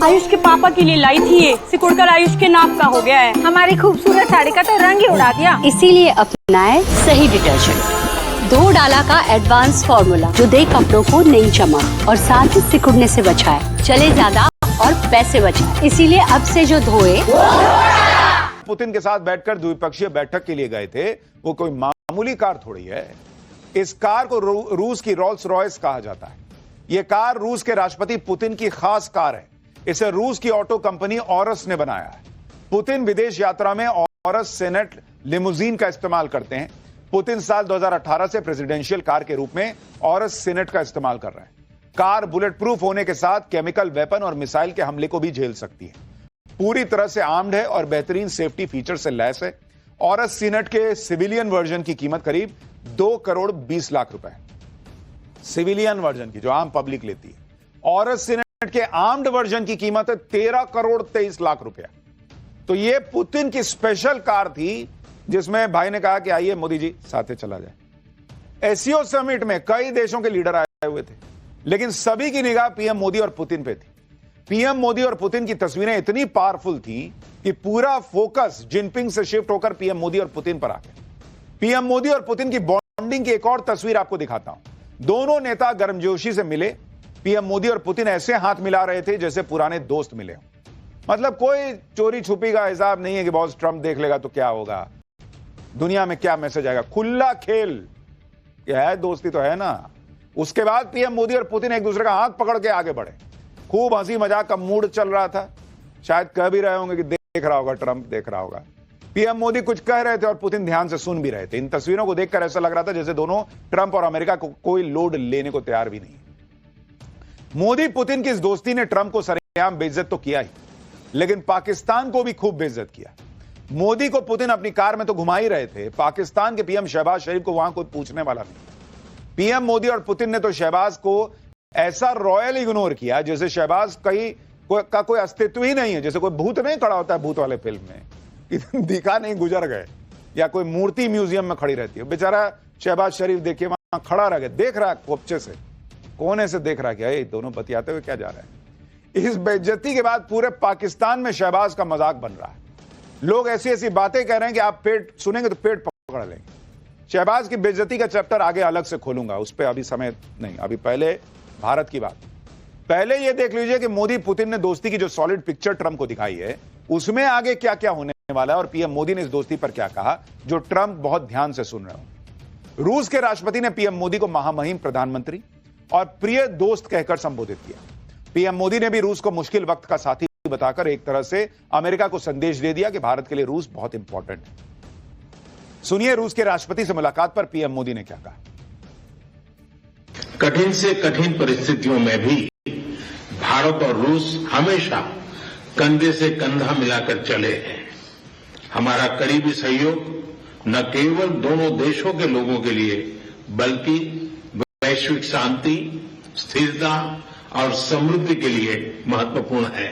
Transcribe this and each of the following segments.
आयुष के पापा के लिए लाई थी ये, सिकुड़कर आयुष के नाक का हो गया है। हमारी खूबसूरत साड़ी का तो रंग ही उड़ा दिया। इसीलिए अपनाए सही डिटर्जेंट। 2 डाला का एडवांस फॉर्मूला जो दे कपड़ों को नई चमक और साथ ही सिकुड़ने से बचाए, चले ज्यादा और पैसे बचाए। इसीलिए अब से जो धोए। पुतिन के साथ बैठकर द्विपक्षीय बैठक के लिए गए थे। वो कोई मामूली कार थोड़ी है। इस कार को रूस की रोल्स रॉयस कहा जाता है। यह कार रूस के राष्ट्रपति पुतिन की खास कार है। इसे रूस की ऑटो कंपनी ऑरस ने बनाया है। पुतिन विदेश यात्रा में ऑरस सेनेट लिमुजीन का इस्तेमाल करते हैं। पुतिन साल 2018 से प्रेसिडेंशियल कार के रूप में ऑरस सेनेट का इस्तेमाल कर रहे हैं। कार बुलेट प्रूफ होने के साथ केमिकल वेपन और मिसाइल के हमले को भी झेल सकती है। पूरी तरह से आर्म्ड है और बेहतरीन सेफ्टी फीचर से लैस है। ऑरस सीनेट के सिविलियन वर्जन की कीमत करीब 2 करोड़ 20 लाख रुपए है। सिविलियन वर्जन की, जो आम पब्लिक लेती है। ऑरस सीनेट के आर्म्ड वर्जन की कीमत है 13 करोड़ 23 लाख रुपया। तो यह पुतिन की स्पेशल कार थी, जिसमें भाई ने कहा कि आइए मोदी जी साथे चला जाए। एससीओ समिट में कई देशों के लीडर आए हुए थे, लेकिन सभी की निगाह पीएम मोदी और पुतिन पे थी। पीएम मोदी और पुतिन की तस्वीरें इतनी पावरफुल थी कि पूरा फोकस जिनपिंग से शिफ्ट होकर पीएम मोदी और पुतिन पर आ गया। पीएम मोदी और पुतिन की बॉन्डिंग की एक और तस्वीर आपको दिखाता हूं। दोनों नेता गर्मजोशी से मिले। पीएम मोदी और पुतिन ऐसे हाथ मिला रहे थे जैसे पुराने दोस्त मिले हों। मतलब कोई चोरी छुपी का हिसाब नहीं है कि बॉस ट्रंप देख लेगा तो क्या होगा, दुनिया में क्या मैसेज आएगा। खुला खेल क्या है, दोस्ती तो है ना। उसके बाद पीएम मोदी और पुतिन एक दूसरे का हाथ पकड़ के आगे बढ़े। खूब हंसी मजाक का मूड चल रहा था। शायद कह भी रहे होंगे कि देख रहा होगा, ट्रंप देख रहा होगा। पीएम मोदी कुछ कह रहे थे और पुतिन ध्यान से सुन भी रहे थे। इन तस्वीरों को देखकर ऐसा लग रहा था जैसे दोनों ट्रंप और अमेरिका को कोई लोड लेने को तैयार भी नहीं। मोदी पुतिन की इस दोस्ती ने ट्रंप को सरेआम बेइज्जत तो किया ही, लेकिन पाकिस्तान को भी खूब बेइज्जत किया। मोदी को पुतिन अपनी कार में तो घुमा ही रहे थे, पाकिस्तान के पीएम शहबाज शरीफ को वहां कोई पूछने वाला नहीं। पीएम मोदी और पुतिन ने तो शहबाज को ऐसा रॉयल इग्नोर किया जैसे शहबाज का कोई अस्तित्व ही नहीं है। जैसे कोई भूत नहीं खड़ा होता है भूत वाले फिल्म में, दिखा नहीं, गुजर गए, या कोई मूर्ति म्यूजियम में खड़ी रहती है। बेचारा शहबाज शरीफ देखिए वहां खड़ा रह गया, देख रहा है कोपचे से, कोने से देख रहा है कि दोनों बतियाते हुए क्या जा रहा है। इस बेइज्जती के बाद पूरे पाकिस्तान में शहबाज का मजाक बन रहा है। लोग ऐसी ऐसी बातें कह रहे हैं कि आप पेट सुनेंगे तो पेट पकड़ लेंगे। शहबाज की बेइज्जती का चैप्टर आगे अलग से खोलूंगा, उस पर अभी समय नहीं। अभी पहले भारत की बात। पहले यह देख लीजिए कि मोदी पुतिन ने दोस्ती की जो सॉलिड पिक्चर ट्रंप को दिखाई है, उसमें आगे क्या क्या होने वाला है और पीएम मोदी ने इस दोस्ती पर क्या कहा, जो ट्रंप बहुत ध्यान से सुन रहे हो। रूस के राष्ट्रपति ने पीएम मोदी को महामहिम प्रधानमंत्री और प्रिय दोस्त कहकर संबोधित किया। पीएम मोदी ने भी रूस को मुश्किल वक्त का साथी बताकर एक तरह से अमेरिका को संदेश दे दिया कि भारत के लिए रूस बहुत इंपॉर्टेंट है। सुनिए रूस के राष्ट्रपति से मुलाकात पर पीएम मोदी ने क्या कहा। कठिन से कठिन परिस्थितियों में भी भारत और रूस हमेशा कंधे से कंधा मिलाकर चले हैं। हमारा करीबी सहयोग न केवल दोनों देशों के लोगों के लिए बल्कि वैश्विक शांति, स्थिरता और समृद्धि के लिए महत्वपूर्ण है।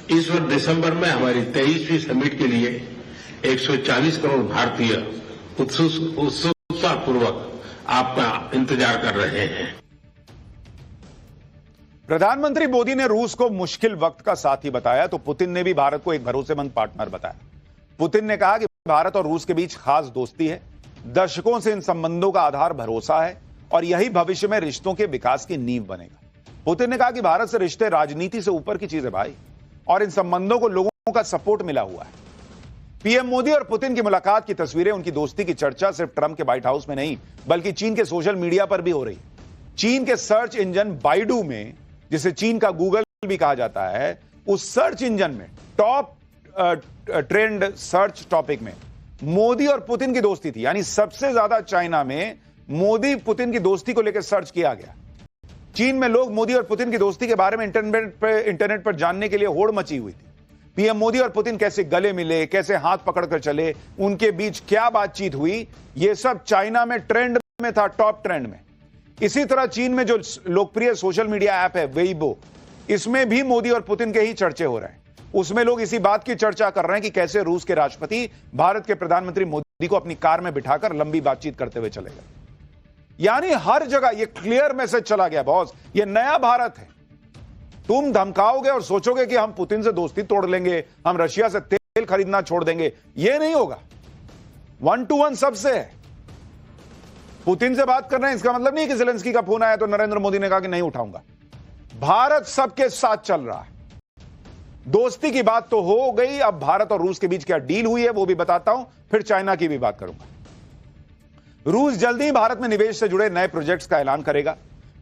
इस वर्ष दिसंबर में हमारी 23वीं समिट के लिए 140 करोड़ भारतीय उत्सुकतापूर्वक आपका इंतजार कर रहे हैं। प्रधानमंत्री मोदी ने रूस को मुश्किल वक्त का साथी बताया तो पुतिन ने भी भारत को एक भरोसेमंद पार्टनर बताया। पुतिन ने कहा कि भारत और रूस के बीच खास दोस्ती है, दशकों से इन संबंधों का आधार भरोसा है और यही भविष्य में रिश्तों के विकास की नींव बनेगा। पुतिन ने कहा कि भारत से रिश्ते राजनीति से ऊपर की चीज है भाई, और इन संबंधों को लोगों का सपोर्ट मिला हुआ है। पीएम मोदी और पुतिन की मुलाकात की तस्वीरें, उनकी दोस्ती की चर्चा सिर्फ ट्रंप के व्हाइट हाउस में नहीं बल्कि चीन के सोशल मीडिया पर भी हो रही है। चीन के सर्च इंजन बाइडू में, जिसे चीन का गूगल भी कहा जाता है, उस सर्च इंजन में टॉप ट्रेंड सर्च टॉपिक में मोदी और पुतिन की दोस्ती थी। यानी सबसे ज्यादा चाइना में मोदी पुतिन की दोस्ती को लेकर सर्च किया गया। चीन में लोग मोदी और पुतिन की दोस्ती के बारे में इंटरनेट पर जानने के लिए होड़ मची हुई थी। पीएम मोदी और पुतिन कैसे गले मिले, कैसे हाथ पकड़कर चले, उनके बीच क्या बातचीत हुई, यह सब चाइना में ट्रेंड में था, टॉप ट्रेंड में। इसी तरह चीन में जो लोकप्रिय सोशल मीडिया ऐप है वेइबो, इसमें भी मोदी और पुतिन के ही चर्चे हो रहे हैं। उसमें लोग इसी बात की चर्चा कर रहे हैं कि कैसे रूस के राष्ट्रपति भारत के प्रधानमंत्री मोदी को अपनी कार में बिठाकर लंबी बातचीत करते हुए चले गए। यानी हर जगह यह क्लियर मैसेज चला गया, बॉस, यह नया भारत है। तुम धमकाओगे और सोचोगे कि हम पुतिन से दोस्ती तोड़ लेंगे, हम रशिया से तेल खरीदना छोड़ देंगे, यह नहीं होगा। 1 to 1 सबसे है। पुतिन से बात कर रहे हैं, इसका मतलब नहीं कि ज़ेलेंस्की का फोन आया तो नरेंद्र मोदी ने कहा कि नहीं उठाऊंगा। भारत सबके साथ चल रहा है। दोस्ती की बात तो हो गई, अब भारत और रूस के बीच क्या डील हुई है वो भी बताता हूं, फिर चाइना की भी बात करूंगा। रूस जल्दी ही भारत में निवेश से जुड़े नए प्रोजेक्ट्स का ऐलान करेगा।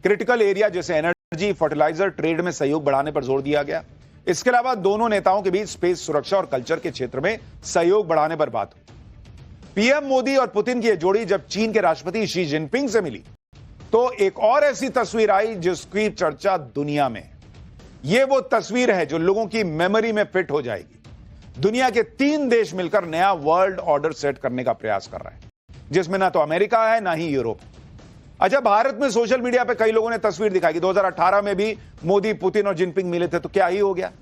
क्रिटिकल एरिया जैसे एनर्जी, फर्टिलाइजर, ट्रेड में सहयोग बढ़ाने पर जोर दिया गया। इसके अलावा दोनों नेताओं के बीच स्पेस सुरक्षा और कल्चर के क्षेत्र में सहयोग बढ़ाने पर बात हुई। पीएम मोदी और पुतिन की यह जोड़ी जब चीन के राष्ट्रपति शी जिनपिंग से मिली तो एक और ऐसी तस्वीर आई जिसकी चर्चा दुनिया में। यह वो तस्वीर है जो लोगों की मेमोरी में फिट हो जाएगी। दुनिया के 3 देश मिलकर नया वर्ल्ड ऑर्डर सेट करने का प्रयास कर रहे हैं, जिसमें ना तो अमेरिका है ना ही यूरोप। अच्छा, भारत में सोशल मीडिया पे कई लोगों ने तस्वीर दिखाई कि 2018 में भी मोदी, पुतिन और जिनपिंग मिले थे, तो क्या ही हो गया।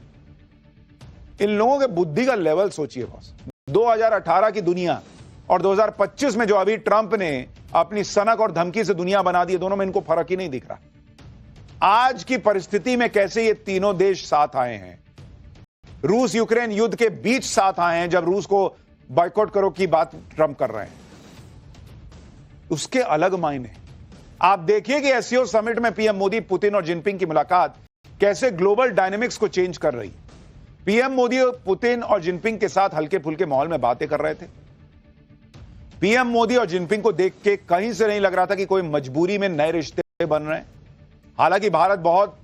इन लोगों के बुद्धि का लेवल सोचिए बॉस। 2018 की दुनिया और 2025 में जो अभी ट्रंप ने अपनी सनक और धमकी से दुनिया बना दी, दोनों में इनको फर्क ही नहीं दिख रहा। आज की परिस्थिति में कैसे ये तीनों देश साथ आए हैं। रूस यूक्रेन युद्ध के बीच साथ आए हैं, जब रूस को बॉयकॉट करो की बात ट्रंप कर रहे हैं, उसके अलग मायने। आप देखिए कि एससीओ समिट में पीएम मोदी, पुतिन और जिनपिंग की मुलाकात कैसे ग्लोबल डायनेमिक्स को चेंज कर रही। पीएम मोदी पुतिन और जिनपिंग के साथ हल्के फुल्के माहौल में बातें कर रहे थे। पीएम मोदी और जिनपिंग को देख के कहीं से नहीं लग रहा था कि कोई मजबूरी में नए रिश्ते बन रहे हैं। हालांकि भारत बहुत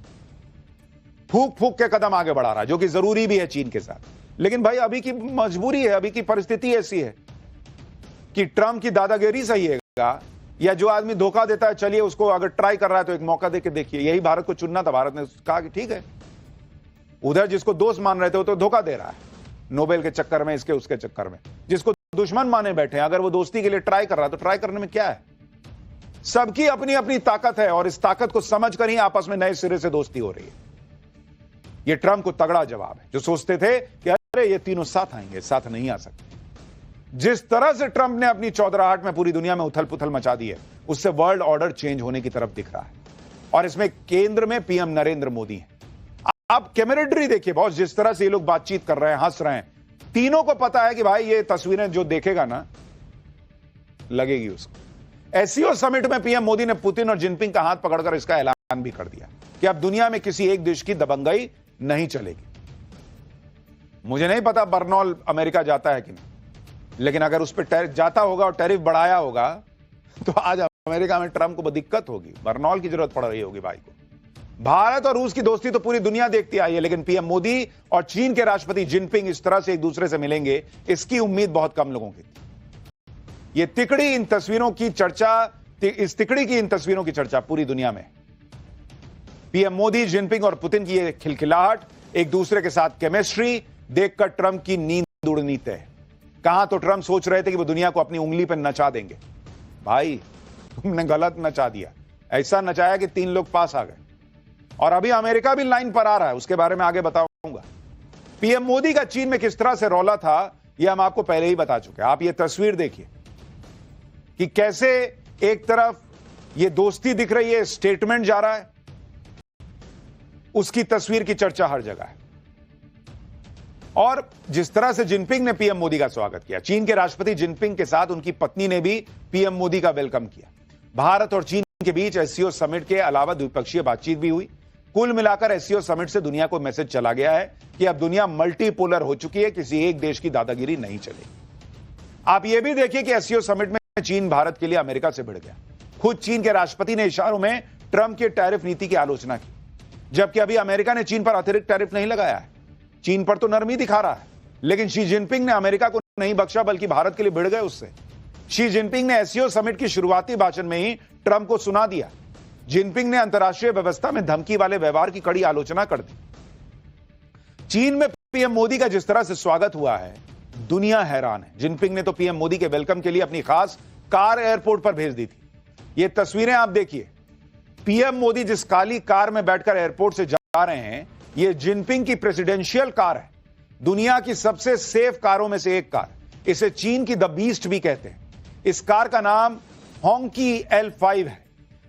फूक फूक के कदम आगे बढ़ा रहा है, जो कि जरूरी भी है चीन के साथ। लेकिन भाई अभी की मजबूरी है, अभी की परिस्थिति ऐसी है कि ट्रंप की दादागिरी सही है या जो आदमी धोखा देता है, चलिए उसको अगर ट्राई कर रहा है तो एक मौका देके देखिए। यही भारत को चुनना था। भारत ने कहा कि ठीक है, उधर जिसको दोस्त मान रहे थे वो तो धोखा दे रहा है, नोबेल के चक्कर में, इसके उसके चक्कर में। जिसको दुश्मन माने बैठे हैं, अगर वो दोस्ती के लिए ट्राई कर रहा है तो ट्राई करने में क्या है। सबकी अपनी अपनी ताकत है और इस ताकत को समझकर ही आपस में नए सिरे से दोस्ती हो रही है। यह ट्रंप को तगड़ा जवाब है, जो सोचते थे कि अरे ये तीनों साथ आएंगे, साथ नहीं आ सकते। जिस तरह से ट्रंप ने अपनी चौधराहट में पूरी दुनिया में उथल पुथल मचा दी है, उससे वर्ल्ड ऑर्डर चेंज होने की तरफ दिख रहा है। और इसमें केंद्र में पीएम नरेंद्र मोदी हैं। आप कैमरेडरी देखिए बॉस, जिस तरह से ये लोग बातचीत कर रहे हैं, हंस रहे हैं। तीनों को पता है कि भाई ये तस्वीरें जो देखेगा ना, लगेगी उसको। एससीओ समिट में पीएम मोदी ने पुतिन और जिनपिंग का हाथ पकड़कर इसका ऐलान भी कर दिया कि अब दुनिया में किसी एक देश की दबंगई नहीं चलेगी। मुझे नहीं पता बर्नौल अमेरिका जाता है कि नहीं, लेकिन अगर उस पर जाता होगा और टैरिफ बढ़ाया होगा तो आज अमेरिका में ट्रंप को दिक्कत होगी, बर्नौल की जरूरत पड़ रही होगी भाई को। भारत और रूस की दोस्ती तो पूरी दुनिया देखती आई है, लेकिन पीएम मोदी और चीन के राष्ट्रपति जिनपिंग इस तरह से एक दूसरे से मिलेंगे, इसकी उम्मीद बहुत कम लोगों की थी। ये तिकड़ी इन तस्वीरों की चर्चा, इस तिकड़ी की इन तस्वीरों की चर्चा पूरी दुनिया में। पीएम मोदी, जिनपिंग और पुतिन की ये खिलखिलाहट, एक दूसरे के साथ केमिस्ट्री देखकर ट्रंप की नींद उड़नी तय। कहां तो ट्रंप सोच रहे थे कि वो दुनिया को अपनी उंगली पर नचा देंगे। भाई तुमने गलत नचा दिया, ऐसा नचाया कि 3 लोग पास आ गए। और अभी अमेरिका भी लाइन पर आ रहा है, उसके बारे में आगे बताऊंगा। पीएम मोदी का चीन में किस तरह से रौला था, यह हम आपको पहले ही बता चुके हैं। आप ये तस्वीर देखिए कि कैसे एक तरफ ये दोस्ती दिख रही है, स्टेटमेंट जा रहा है, उसकी तस्वीर की चर्चा हर जगह है। और जिस तरह से जिनपिंग ने पीएम मोदी का स्वागत किया, चीन के राष्ट्रपति जिनपिंग के साथ उनकी पत्नी ने भी पीएम मोदी का वेलकम किया। भारत और चीन के बीच एससीओ समिट के अलावा द्विपक्षीय बातचीत भी हुई। कुल मिलाकर एससीओ समिट से दुनिया को मैसेज चला गया है कि अब दुनिया मल्टीपोलर हो चुकी है, किसी एक देश की दादागिरी नहीं चलेगी। आप यह भी देखिए कि एससीओ समिट में चीन भारत के लिए अमेरिका से भिड़ गया। खुद चीन के राष्ट्रपति ने इशारों में ट्रंप की टैरिफ नीति की आलोचना की, जबकि अभी अमेरिका ने चीन पर अतिरिक्त टैरिफ नहीं लगाया है। चीन पर तो नरमी दिखा रहा है, लेकिन शी जिनपिंग ने अमेरिका को नहीं बख्शा, बल्कि भारत के लिए भिड़ गए उससे। शी जिनपिंग ने एससीओ समिट की शुरुआती भाषण में ही ट्रंप को सुना दिया। जिनपिंग ने अंतर्राष्ट्रीय व्यवस्था में धमकी वाले व्यवहार की कड़ी आलोचना कर दी। चीन में पीएम मोदी का जिस तरह से स्वागत हुआ है, दुनिया हैरान है। जिनपिंग ने तो पीएम मोदी के वेलकम के लिए अपनी खास कार एयरपोर्ट पर भेज दी थी। ये तस्वीरें आप देखिए, पीएम मोदी जिस काली कार में बैठकर एयरपोर्ट से जा रहे हैं, यह जिनपिंग की प्रेसिडेंशियल कार है। दुनिया की सबसे सेफ कारों में से एक कार, इसे चीन की द बीस्ट भी कहते हैं। इस कार का नाम होंकी L5 है।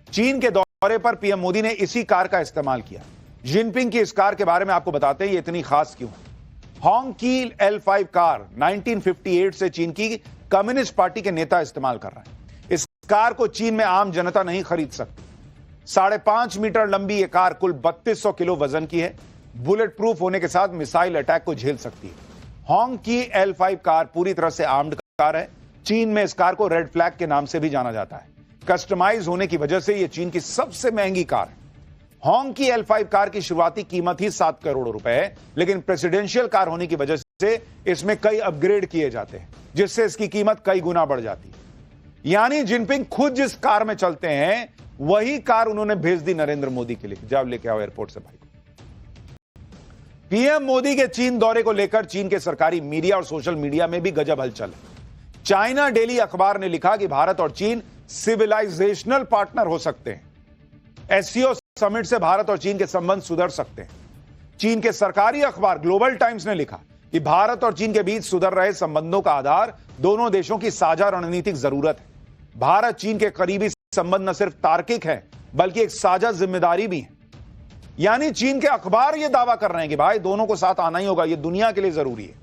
चीन के दौरे पर पीएम मोदी ने इसी कार का इस्तेमाल किया। जिनपिंग की इस कार के बारे में आपको बताते हैं ये इतनी खास क्यों है। होंकी L5 कार 1958 से चीन की कम्युनिस्ट पार्टी के नेता इस्तेमाल कर रहे हैं। इस कार को चीन में आम जनता नहीं खरीद सकती। 5.5 मीटर लंबी यह कार कुल 3200 किलो वजन की है। बुलेट प्रूफ होने के साथ मिसाइल अटैक को झेल सकती है। होंकी L5 कार पूरी तरह से आर्म्ड कार है। चीन में इस कार को रेड फ्लैग के नाम से भी जाना जाता है। कस्टमाइज होने की वजह से यह चीन की सबसे महंगी कार है। होंकी L5 कार की शुरुआती कीमत ही 7 करोड़ रुपए है, लेकिन प्रेसिडेंशियल कार होने की वजह से इसमें कई अपग्रेड किए जाते हैं, जिससे इसकी कीमत कई गुना बढ़ जाती है। यानी जिनपिंग खुद जिस कार में चलते हैं वही कार उन्होंने भेज दी नरेंद्र मोदी के लिए। जाओ लेके आओ एयरपोर्ट से भाई को। पीएम मोदी के चीन दौरे को लेकर चीन के सरकारी मीडिया और सोशल मीडिया में भी गजब हलचल है। चाइना डेली अखबार ने लिखा कि भारत और चीन सिविलाइजेशनल पार्टनर हो सकते हैं। एससीओ समिट से भारत और चीन के संबंध सुधर सकते हैं। चीन के सरकारी अखबार ग्लोबल टाइम्स ने लिखा कि भारत और चीन के बीच सुधर रहे संबंधों का आधार दोनों देशों की साझा रणनीतिक जरूरत है। भारत चीन के करीबी संबंध न सिर्फ तार्किक है बल्कि एक साझा जिम्मेदारी भी है। यानी चीन के अखबार यह दावा कर रहे हैं कि भाई दोनों को साथ आना ही होगा, यह दुनिया के लिए जरूरी है।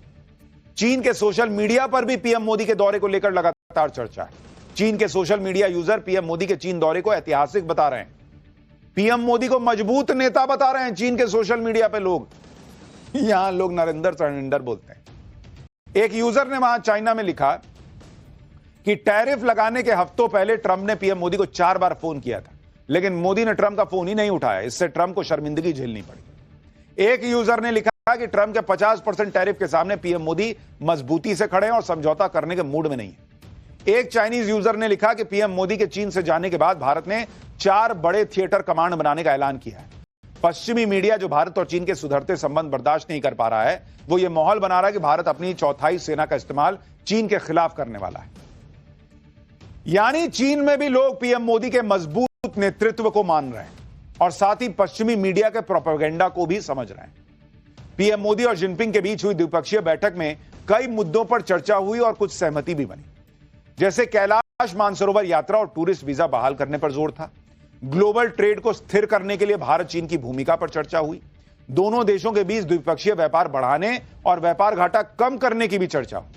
चीन के सोशल मीडिया पर भी पीएम मोदी के दौरे को लेकर लगातार चर्चा है। चीन के social media user PM Modi के चीन दौरे को ऐतिहासिक बता रहे हैं। पीएम मोदी को मजबूत नेता बता रहे हैं चीन के सोशल मीडिया पे लोग। यहां लोग नरेंद्र बोलते हैं। एक यूजर ने वहां चाइना में लिखा कि टैरिफ लगाने के हफ्तों पहले ट्रंप ने पीएम मोदी को 4 बार फोन किया था, लेकिन मोदी ने ट्रंप का फोन ही नहीं उठाया। इससे ट्रंप को शर्मिंदगी झेलनी पड़ी। एक यूजर ने लिखा कि ट्रंप के 50% टैरिफ के सामने पीएम मोदी मजबूती से खड़े हैं और समझौता करने के मूड में नहीं है। एक चाइनीज यूजर ने लिखा कि पीएम मोदी के चीन से जाने के बाद भारत ने 4 बड़े थिएटर कमांड बनाने का ऐलान किया है। पश्चिमी मीडिया जो भारत और चीन के सुधरते संबंध बर्दाश्त नहीं कर पा रहा है, वो ये माहौल बना रहा है कि भारत अपनी चौथाई सेना का इस्तेमाल चीन के खिलाफ करने वाला है। यानी चीन में भी लोग पीएम मोदी के मजबूत नेतृत्व को मान रहे हैं और साथ ही पश्चिमी मीडिया के प्रोपेगेंडा को भी समझ रहे हैं। पीएम मोदी और जिनपिंग के बीच हुई द्विपक्षीय बैठक में कई मुद्दों पर चर्चा हुई और कुछ सहमति भी बनी, जैसे कैलाश मानसरोवर यात्रा और टूरिस्ट वीजा बहाल करने पर जोर था। ग्लोबल ट्रेड को स्थिर करने के लिए भारत चीन की भूमिका पर चर्चा हुई। दोनों देशों के बीच द्विपक्षीय व्यापार बढ़ाने और व्यापार घाटा कम करने की भी चर्चा हुई।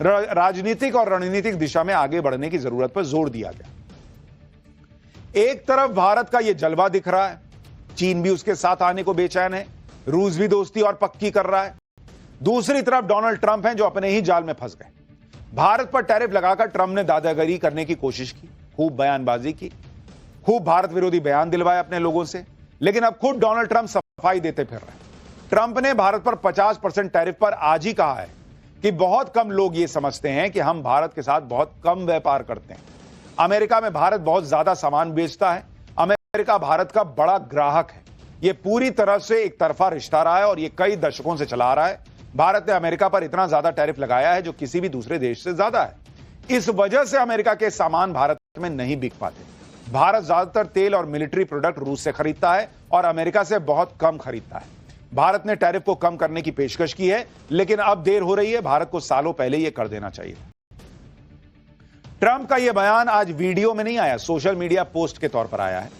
राजनीतिक और रणनीतिक दिशा में आगे बढ़ने की जरूरत पर जोर दिया गया। एक तरफ भारत का यह जलवा दिख रहा है, चीन भी उसके साथ आने को बेचैन है, रूस भी दोस्ती और पक्की कर रहा है। दूसरी तरफ डोनाल्ड ट्रंप हैं जो अपने ही जाल में फंस गए। भारत पर टैरिफ लगाकर ट्रंप ने दादागिरी करने की कोशिश की, खूब बयानबाजी की, खूब भारत विरोधी बयान दिलवाए अपने लोगों से, लेकिन अब खुद डोनाल्ड ट्रंप सफाई देते फिर रहे हैं। ट्रंप ने भारत पर 50% टैरिफ पर आज ही कहा है कि बहुत कम लोग यह समझते हैं कि हम भारत के साथ बहुत कम व्यापार करते हैं। अमेरिका में भारत बहुत ज्यादा सामान बेचता है। अमेरिका भारत का बड़ा ग्राहक है। यह पूरी तरह से एक तरफा रिश्ता रहा है और यह कई दशकों से चला आ रहा है। भारत ने अमेरिका पर इतना ज्यादा टैरिफ लगाया है जो किसी भी दूसरे देश से ज्यादा है। इस वजह से अमेरिका के सामान भारत में नहीं बिक पाते। भारत ज्यादातर तेल और मिलिट्री प्रोडक्ट रूस से खरीदता है और अमेरिका से बहुत कम खरीदता है। भारत ने टैरिफ को कम करने की पेशकश की है, लेकिन अब देर हो रही है। भारत को सालों पहले यह कर देना चाहिए। ट्रंप का यह बयान आज वीडियो में नहीं आया, सोशल मीडिया पोस्ट के तौर पर आया है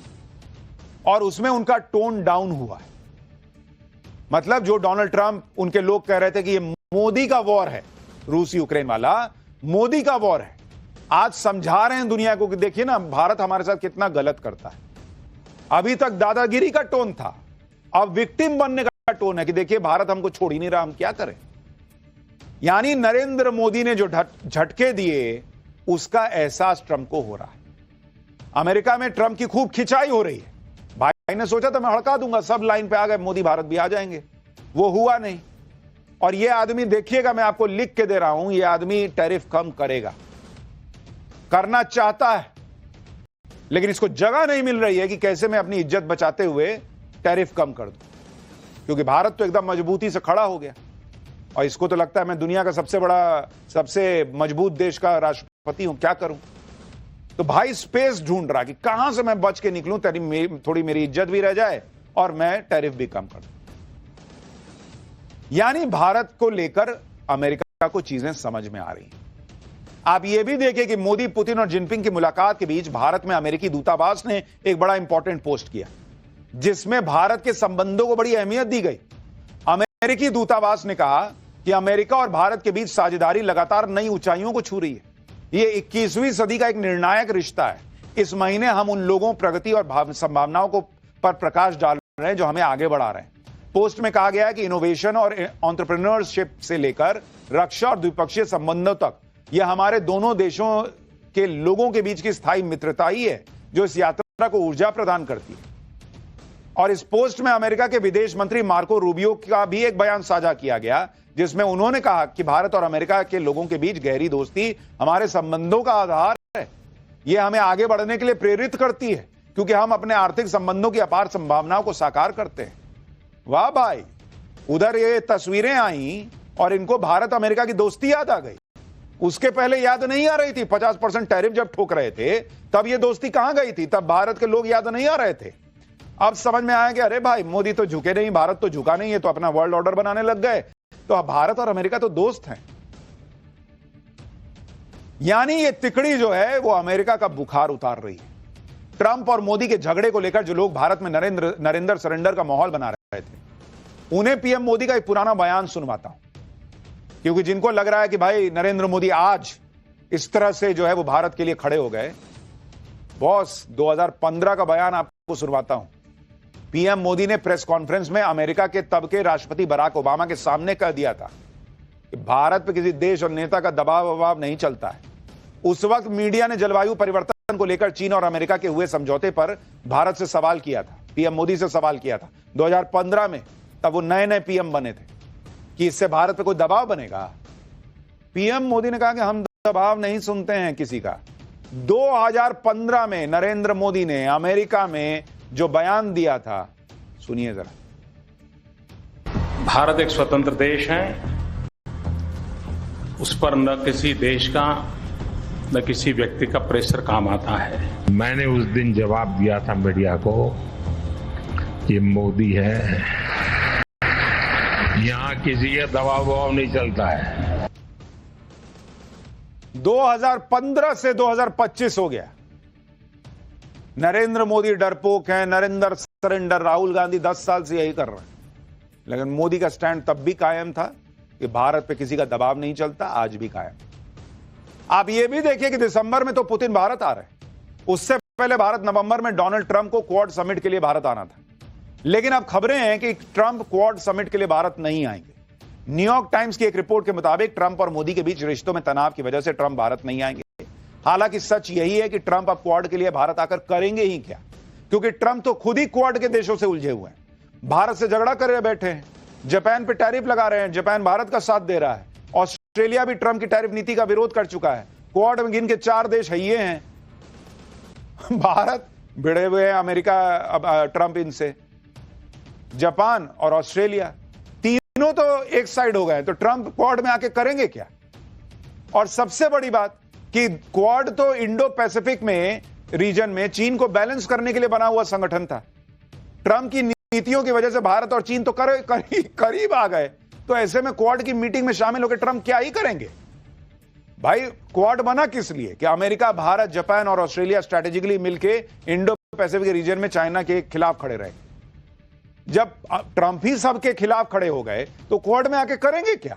और उसमें उनका टोन डाउन हुआ है। मतलब जो डोनाल्ड ट्रंप, उनके लोग कह रहे थे कि ये मोदी का वॉर है, रूस यूक्रेन वाला मोदी का वॉर है, आज समझा रहे हैं दुनिया को कि देखिए ना भारत हमारे साथ कितना गलत करता है। अभी तक दादागिरी का टोन था, अब विक्टिम बनने का टोन है कि देखिए भारत हमको छोड़ ही नहीं रहा, हम क्या करें। यानी नरेंद्र मोदी ने जो झटके दिए उसका एहसास ट्रंप को हो रहा है। अमेरिका में ट्रंप की खूब खिंचाई हो रही है। भाई ने सोचा था मैं हड़का दूंगा, सब लाइन पे आ गए, मोदी भारत भी आ जाएंगे। वो हुआ नहीं। और ये आदमी देखिएगा, मैं आपको लिख के दे रहा हूं, ये आदमी टैरिफ कम करेगा, करना चाहता है, लेकिन इसको जगह नहीं मिल रही है कि कैसे मैं अपनी इज्जत बचाते हुए टैरिफ कम कर दूं, क्योंकि भारत तो एकदम मजबूती से खड़ा हो गया और इसको तो लगता है मैं दुनिया का सबसे बड़ा, सबसे मजबूत देश का राष्ट्रपति हूं, क्या करूं। तो भाई स्पेस ढूंढ रहा कि कहां से मैं बच के निकलूं, थोड़ी मेरी इज्जत भी रह जाए और मैं टैरिफ भी कम कर दूं। यानी भारत को लेकर अमेरिका को चीजें समझ में आ रही हैं। आप यह भी देखें कि मोदी, पुतिन और जिनपिंग की मुलाकात के बीच भारत में अमेरिकी दूतावास ने एक बड़ा इंपॉर्टेंट पोस्ट किया। जिसमें भारत के संबंधों को बड़ी अहमियत दी गई। अमेरिकी दूतावास ने कहा कि अमेरिका और भारत के बीच साझेदारी लगातार नई ऊंचाइयों को छू रही है। यह 21वीं सदी का एक निर्णायक रिश्ता है। इस महीने हम उन लोगों, प्रगति और संभावनाओं को पर प्रकाश डाल रहे हैं जो हमें आगे बढ़ा रहे हैं। पोस्ट में कहा गया है कि इनोवेशन और एंटरप्रेन्योरशिप से लेकर रक्षा और द्विपक्षीय संबंधों तक यह हमारे दोनों देशों के लोगों के बीच की स्थायी मित्रता ही है जो इस यात्रा को ऊर्जा प्रदान करती है। और इस पोस्ट में अमेरिका के विदेश मंत्री मार्को रूबियो का भी एक बयान साझा किया गया, जिसमें उन्होंने कहा कि भारत और अमेरिका के लोगों के बीच गहरी दोस्ती हमारे संबंधों का आधार है। यह हमें आगे बढ़ने के लिए प्रेरित करती है क्योंकि हम अपने आर्थिक संबंधों की अपार संभावनाओं को साकार करते हैं। वाह भाई, उधर ये तस्वीरें आई और इनको भारत अमेरिका की दोस्ती याद आ गई। उसके पहले याद नहीं आ रही थी। 50% टैरिफ जब ठोक रहे थे तब ये दोस्ती कहां गई थी? तब भारत के लोग याद नहीं आ रहे थे। अब समझ में आया कि अरे भाई, मोदी तो झुके नहीं, भारत तो झुका नहीं, है तो अपना वर्ल्ड ऑर्डर बनाने लग गए। तो अब भारत और अमेरिका तो दोस्त हैं। यानी ये तिकड़ी जो है वो अमेरिका का बुखार उतार रही है। ट्रंप और मोदी के झगड़े को लेकर जो लोग भारत में नरेंद्र सरेंडर का माहौल बना रहे थे, उन्हें पीएम मोदी का एक पुराना बयान सुनवाता हूं, क्योंकि जिनको लग रहा है कि भाई नरेंद्र मोदी आज इस तरह से जो है वो भारत के लिए खड़े हो गए। बॉस, 2015 का बयान आपको सुनवाता हूं। पीएम मोदी ने प्रेस कॉन्फ्रेंस में अमेरिका के तब के राष्ट्रपति बराक ओबामा के सामने कह दिया था कि भारत पर किसी देश और नेता का दबाव नहीं चलता है। उस वक्त मीडिया ने जलवायु परिवर्तन को लेकर चीन और अमेरिका के हुए समझौते पर भारत से सवाल किया था, पीएम मोदी से सवाल किया था 2015 में। तब वो नए पीएम बने थे कि इससे भारत पे कोई दबाव बनेगा। पीएम मोदी ने कहा कि हम दबाव नहीं सुनते हैं किसी का। 2015 में नरेंद्र मोदी ने अमेरिका में जो बयान दिया था, सुनिए जरा। भारत एक स्वतंत्र देश है, उस पर न किसी देश का न किसी व्यक्ति का प्रेशर काम आता है। मैंने उस दिन जवाब दिया था मीडिया को, ये मोदी है, यहां किसी का दबाव नहीं चलता है। 2015 से 2025 हो गया। नरेंद्र मोदी डरपोक हैं, नरेंद्र सरेंडर, राहुल गांधी 10 साल से यही कर रहे हैं। लेकिन मोदी का स्टैंड तब भी कायम था कि भारत पे किसी का दबाव नहीं चलता, आज भी कायम। आप ये भी देखिए कि दिसंबर में तो पुतिन भारत आ रहे हैं। उससे पहले भारत नवंबर में डोनाल्ड ट्रंप को क्वाड समिट के लिए भारत आना था। लेकिन अब खबरें हैं कि ट्रंप क्वाड समिट के लिए भारत नहीं आएंगे। न्यूयॉर्क टाइम्स की एक रिपोर्ट के मुताबिक ट्रंप और मोदी के बीच रिश्तों में तनाव की वजह से ट्रंप भारत नहीं आएंगे। हालांकि सच यही है कि ट्रंप अब क्वाड के लिए भारत आकर करेंगे ही क्या, क्योंकि ट्रंप तो खुद ही क्वाड के देशों से उलझे हुए हैं। भारत से झगड़ा कर बैठे हैं, जापान पे टैरिफ लगा रहे हैं, जापान भारत का साथ दे रहा है। ऑस्ट्रेलिया भी ट्रंप की टैरिफ नीति का विरोध कर चुका है। क्वाड में गिन के 4 देश है ये हैं। भारत भिड़े हुए हैं, अमेरिका, ट्रंप इनसे, जापान और ऑस्ट्रेलिया तीनों तो एक साइड हो गए। तो ट्रंप क्वाड में आके करेंगे क्या? और सबसे बड़ी बात कि क्वाड तो इंडो पैसिफिक में रीजन में चीन को बैलेंस करने के लिए बना हुआ संगठन था। ट्रंप की नीतियों की वजह से भारत और चीन तो करीब आ गए। तो ऐसे में क्वाड की मीटिंग में शामिल होकर ट्रंप क्या ही करेंगे? भाई, क्वाड बना किस लिए? कि अमेरिका, भारत, जापान और ऑस्ट्रेलिया स्ट्रैटेजिकली मिलकर इंडो पैसिफिक रीजन में चाइना के खिलाफ खड़े रहे। जब ट्रंप ही सबके खिलाफ खड़े हो गए तो क्वाड में आके करेंगे क्या?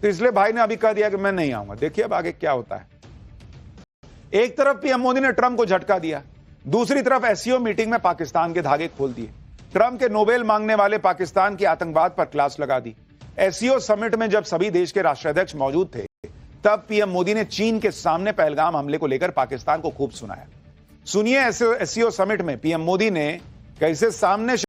तो इसलिए भाई ने अभी कह दिया कि मैं नहीं आऊंगा। देखिए अब आगे क्या होता है। एक तरफ पीएम मोदी ने ट्रंप को झटका दिया, दूसरी तरफ एससीओ मीटिंग में पाकिस्तान के धागे खोल दिए। ट्रंप के नोबेल मांगने वाले पाकिस्तान की आतंकवाद पर क्लास लगा दी। एससीओ समिट में जब सभी देश के राष्ट्राध्यक्ष मौजूद थे तब पीएम मोदी ने चीन के सामने पहलगाम हमले को लेकर पाकिस्तान को खूब सुनाया। सुनिए एससीओ समिट में पीएम मोदी ने कैसे सामने